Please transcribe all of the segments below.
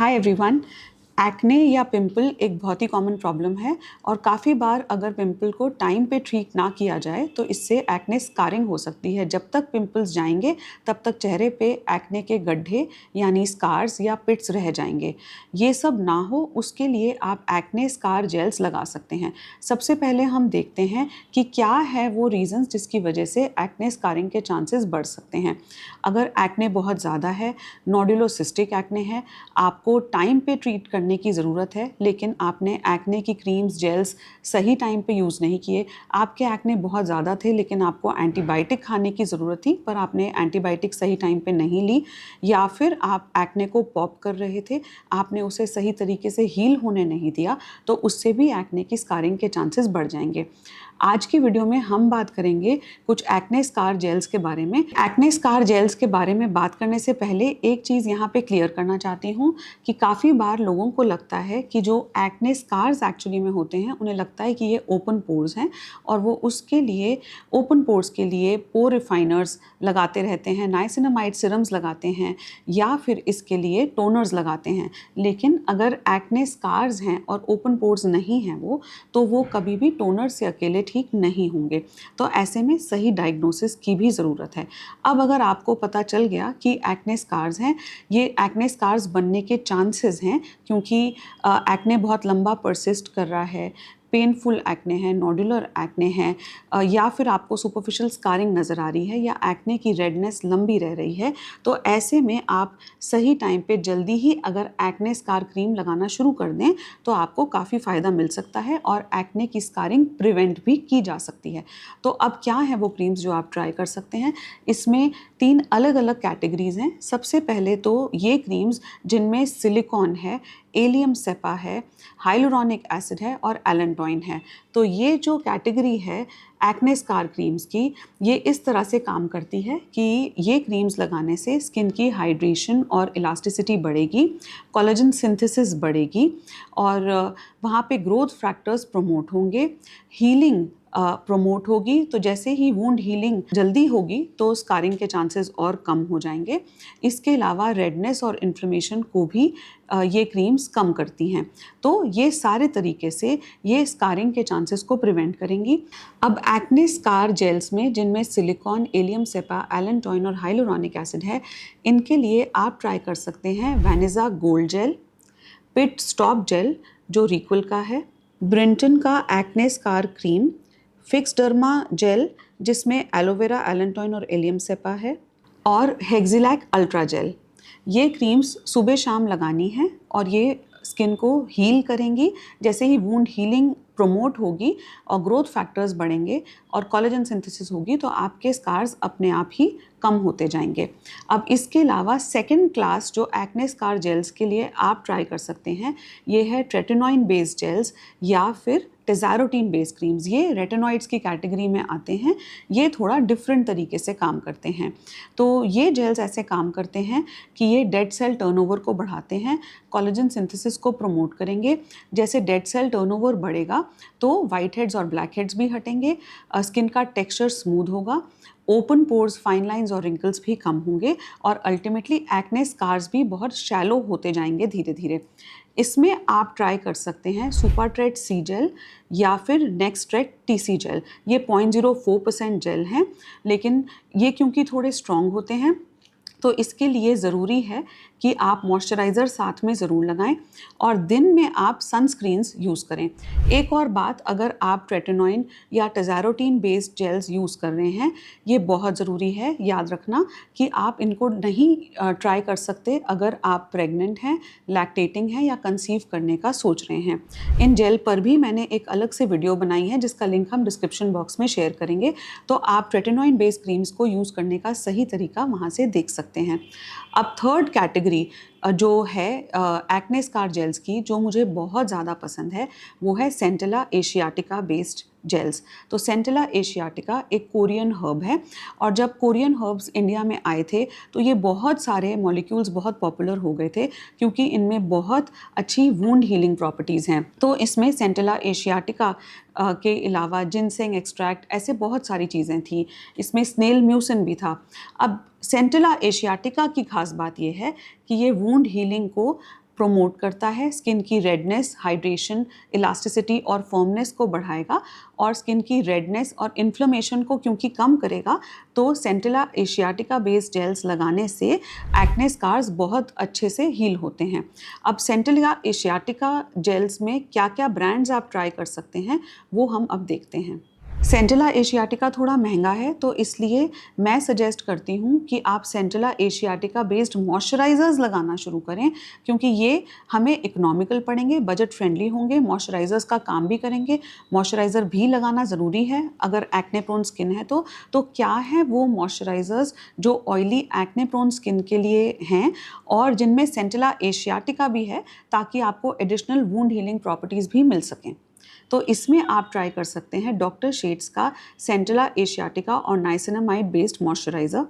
Hi everyone. Acne या pimple एक बहुत ही कॉमन प्रॉब्लम है और काफ़ी बार अगर पिंपल को टाइम पे ट्रीट ना किया जाए तो इससे एक्ने स्कारिंग हो सकती है। जब तक पिंपल्स जाएंगे तब तक चेहरे पे एक्ने के गड्ढे यानी स्कार्स या पिट्स रह जाएंगे। ये सब ना हो उसके लिए आप एक्ने स्कार जेल्स लगा सकते हैं। सबसे पहले हम देखते हैं कि क्या है वो रीजंस जिसकी वजह से एक्ने स्कारिंग के चांसेस बढ़ सकते हैं। अगर एक्ने बहुत ज़्यादा है, नोडुलोसिस्टिक एक्ने है, आपको टाइम पे ट्रीट करने की ज़रूरत है लेकिन आपने एक्ने की क्रीम्स जेल्स सही टाइम पे यूज़ नहीं किए, आपके एक्ने बहुत ज़्यादा थे लेकिन आपको एंटीबायोटिक खाने की ज़रूरत थी पर आपने एंटीबायोटिक सही टाइम पे नहीं ली, या फिर आप एक्ने को पॉप कर रहे थे, आपने उसे सही तरीके से हील होने नहीं दिया, तो उससे भी एक्ने की स्कारिंग के चांसेस बढ़ जाएंगे। आज की वीडियो में हम बात करेंगे कुछ एक्ने स्कार जेल्स के बारे में। एक्ने स्कार जेल्स के बारे में बात करने से पहले एक चीज़ यहाँ पे क्लियर करना चाहती हूँ कि काफ़ी बार लोगों को लगता है कि जो एक्ने स्कार्स एक्चुअली में होते हैं उन्हें लगता है कि ये ओपन पोर्स हैं और वो उसके लिए ओपन पोर्स के लिए पोर रिफाइनर्स लगाते रहते हैं, नाइसिनामाइड सिरम्स लगाते हैं या फिर इसके लिए टोनर्स लगाते हैं। लेकिन अगर एक्ने स्कार्स हैं और ओपन पोर्स नहीं हैं तो वो कभी भी टोनर से अकेले ठीक नहीं होंगे। तो ऐसे में सही डायग्नोसिस की भी ज़रूरत है। अब अगर आपको पता चल गया कि एक्ने स्कार्स हैं, ये एक्ने स्कार्स बनने के चांसेस हैं क्योंकि एक्ने बहुत लंबा परसिस्ट कर रहा है, पेनफुल एक्ने है, नोडुलर एक्ने है, या फिर आपको सुपरफिशियल स्कारिंग नज़र आ रही है या एक्ने की रेडनेस लंबी रह रही है, तो ऐसे में आप सही टाइम पे जल्दी ही अगर एक्ने स्कार क्रीम लगाना शुरू कर दें तो आपको काफ़ी फ़ायदा मिल सकता है और एक्ने की स्कारिंग प्रिवेंट भी की जा सकती है। तो अब क्या है वो क्रीम्स जो आप ट्राई कर सकते हैं? इसमें 3 अलग अलग कैटेगरीज हैं। सबसे पहले तो ये क्रीम्स जिनमें सिलिकॉन है, एलियम सेपा है, हाइलुरोनिक एसिड है और एलेंटोइन है। तो ये जो कैटेगरी है एक्ने स्कार क्रीम्स की, ये इस तरह से काम करती है कि ये क्रीम्स लगाने से स्किन की हाइड्रेशन और इलास्टिसिटी बढ़ेगी, कोलेजन सिंथेसिस बढ़ेगी और वहाँ पे ग्रोथ फैक्टर्स प्रमोट होंगे, हीलिंग प्रमोट होगी। तो जैसे ही वुंड हीलिंग जल्दी होगी तो स्कारिंग के चांसेस और कम हो जाएंगे। इसके अलावा रेडनेस और इन्फ्लेमेशन को भी ये क्रीम्स कम करती हैं। तो ये सारे तरीके से ये स्कारिंग के चांसेस को प्रिवेंट करेंगी। अब एक्ने स्कार जेल्स में जिनमें सिलिकॉन, एलियम सेपा, एलेंटोइन और हाइलुरोनिक एसिड है, इनके लिए आप ट्राई कर सकते हैं वैनिजा gold gel, pit stop gel जो रिक्विल का है, ब्रिंटन का acne scar cream, fix derma gel जिसमें एलोवेरा, एलेंटोइन और एलियम सेपा है, और हेक्सिलैक अल्ट्रा जेल। ये क्रीम्स सुबह शाम लगानी है और ये स्किन को हील करेंगी। जैसे ही वुंड हीलिंग प्रमोट होगी और ग्रोथ फैक्टर्स बढ़ेंगे और कोलेजन सिंथेसिस होगी तो आपके स्कार्स अपने आप ही कम होते जाएंगे। अब इसके अलावा सेकंड क्लास जो एक्ने स्कार जेल्स के लिए आप ट्राई कर सकते हैं, ये है ट्रेटिनोइन बेस्ड जेल्स या फिर टेज़ारोटीन बेस्ड क्रीम्स। ये रेटिनॉइड्स की कैटेगरी में आते हैं। ये थोड़ा डिफरेंट तरीके से काम करते हैं। तो ये जेल्स ऐसे काम करते हैं कि ये डेड सेल टर्नओवर को बढ़ाते हैं, कोलेजन सिंथेसिस को प्रमोट करेंगे। जैसे डेड सेल टर्नओवर बढ़ेगा तो वाइट हेड्स और ब्लैक हेड्स भी हटेंगे, स्किन का टेक्सचर स्मूथ होगा, ओपन पोर्स, फाइन लाइंस और रिंकल्स भी कम होंगे और अल्टीमेटली एक्ने स्कार्स भी बहुत शैलो होते जाएंगे धीरे धीरे। इसमें आप ट्राई कर सकते हैं सुपरट्रेट सी जेल या फिर नेक्स्ट्रेक टीसी जेल। ये 0.04% जेल हैं लेकिन ये क्योंकि थोड़े स्ट्रॉन्ग होते हैं तो इसके लिए ज़रूरी है कि आप मॉइस्चराइज़र साथ में ज़रूर लगाएं और दिन में आप सनस्क्रीन्स यूज़ करें। एक और बात, अगर आप ट्रेटिनोइन या टेज़ारोटीन बेस्ड जेल्स यूज़ कर रहे हैं, ये बहुत ज़रूरी है याद रखना कि आप इनको नहीं ट्राई कर सकते अगर आप प्रेग्नेंट हैं, लैक्टेटिंग हैं या कंसीव करने का सोच रहे हैं। इन जेल पर भी मैंने एक अलग से वीडियो बनाई है जिसका लिंक हम डिस्क्रिप्शन बॉक्स में शेयर करेंगे, तो आप ट्रेटिनोइन बेस्ड क्रीम्स को यूज़ करने का सही तरीका वहाँ से देख सकते हैं। अब थर्ड कैटेगरी जो है एक्ने स्कार जेल्स की, जो मुझे बहुत ज़्यादा पसंद है, वो है सेंटेला एशियाटिका बेस्ड जेल्स। तो सेंटेला एशियाटिका एक कोरियन हर्ब है और जब कोरियन हर्ब्स इंडिया में आए थे तो ये बहुत सारे मॉलिक्यूल्स बहुत पॉपुलर हो गए थे क्योंकि इनमें बहुत अच्छी वुंड हीलिंग प्रॉपर्टीज़ हैं। तो इसमें सेंटेला एशियाटिका के अलावा जिनसेंग एक्सट्रैक्ट, ऐसे बहुत सारी चीज़ें थी। इसमें स्नेल म्यूसिन भी था। अब सेंटेला एशियाटिका की खास बात यह है कि ये वुंड हीलिंग को प्रोमोट करता है, स्किन की रेडनेस, हाइड्रेशन, इलास्टिसिटी और फर्मनेस को बढ़ाएगा और स्किन की रेडनेस और इन्फ्लेमेशन को क्योंकि कम करेगा, तो सेंटिला एशियाटिका बेस्ड जेल्स लगाने से एक्ने स्कार्स बहुत अच्छे से हील होते हैं। अब सेंटिला एशियाटिका जेल्स में क्या क्या ब्रांड्स आप ट्राई कर सकते हैं वो हम अब देखते हैं। सेंटिला एशियाटिका थोड़ा महंगा है, तो इसलिए मैं सजेस्ट करती हूँ कि आप सेंटिला एशियाटिका बेस्ड मॉइस्चराइजर्स लगाना शुरू करें, क्योंकि ये हमें इकोनॉमिकल पड़ेंगे, बजट फ्रेंडली होंगे, मॉइस्चराइजर्स का काम भी करेंगे। मॉइस्चराइज़र भी लगाना ज़रूरी है अगर एक्ने प्रोन स्किन है तो क्या है वो मॉइस्चराइजर्स जो ऑयली एक्ने प्रोन स्किन के लिए हैं और जिनमें सेंटिला एशियाटिका भी है, ताकि आपको एडिशनल वुंड हीलिंग प्रॉपर्टीज़ भी मिल सकें। तो इसमें आप ट्राई कर सकते हैं डॉक्टर शेड्स का सेंटिला एशियाटिका और नाइसिनामाइड बेस्ड मॉइस्चराइज़र।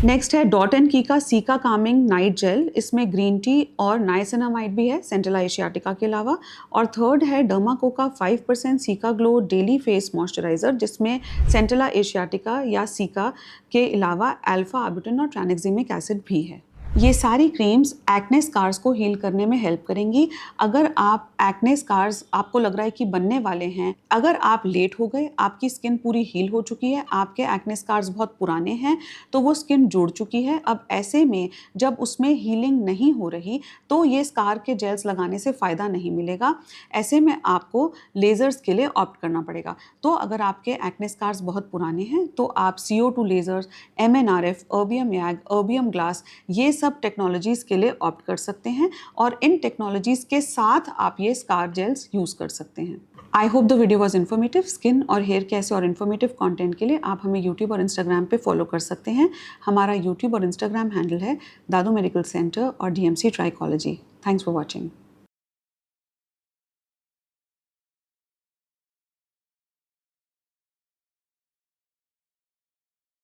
नेक्स्ट है डॉट एंड की का सीका कामिंग नाइट जेल, इसमें ग्रीन टी और नाइसिनामाइड भी है सेंटिला एशियाटिका के अलावा। और थर्ड है डर्माको का 5% caeca glow daily face moisturiser, जिसमें सेंटिला एशियाटिका या सीका के अलावा अल्फा आर्बुटिन और ट्रानेक्सिमिक एसिड भी है। ये सारी क्रीम्स एक्ने स्कार्स को हील करने में हेल्प करेंगी। अगर आप एक्ने स्कार्स आपको लग रहा है कि बनने वाले हैं, अगर आप लेट हो गए, आपकी स्किन पूरी हील हो चुकी है, आपके एक्ने स्कार्स बहुत पुराने हैं, तो वो स्किन जुड़ चुकी है, अब ऐसे में जब उसमें हीलिंग नहीं हो रही तो ये स्कार के जेल्स लगाने से फ़ायदा नहीं मिलेगा। ऐसे में आपको लेज़र्स के लिए ऑप्ट करना पड़ेगा। तो अगर आपके एक्ने स्कार्स बहुत पुराने हैं तो आप CO2 लेज़र्स, MNRF, अर्बियम याग, अर्बियम ग्लास, ये सब टेक्नोलॉजीज़ के लिए ऑप्ट कर सकते हैं और इन टेक्नोलॉजीज़ के साथ आप ये स्कार जेल्स यूज़ कर सकते हैं। I hope the video was informative. Skin और हेयर केयर से और इन्फॉर्मेटिव कंटेंट के लिए आप हमें यूट्यूब और इंस्टाग्राम पे फॉलो कर सकते हैं। हमारा यूट्यूब और इंस्टाग्राम हैंडल है दादू मेडिकल सेंटर और DMC trichology. Thanks for watching.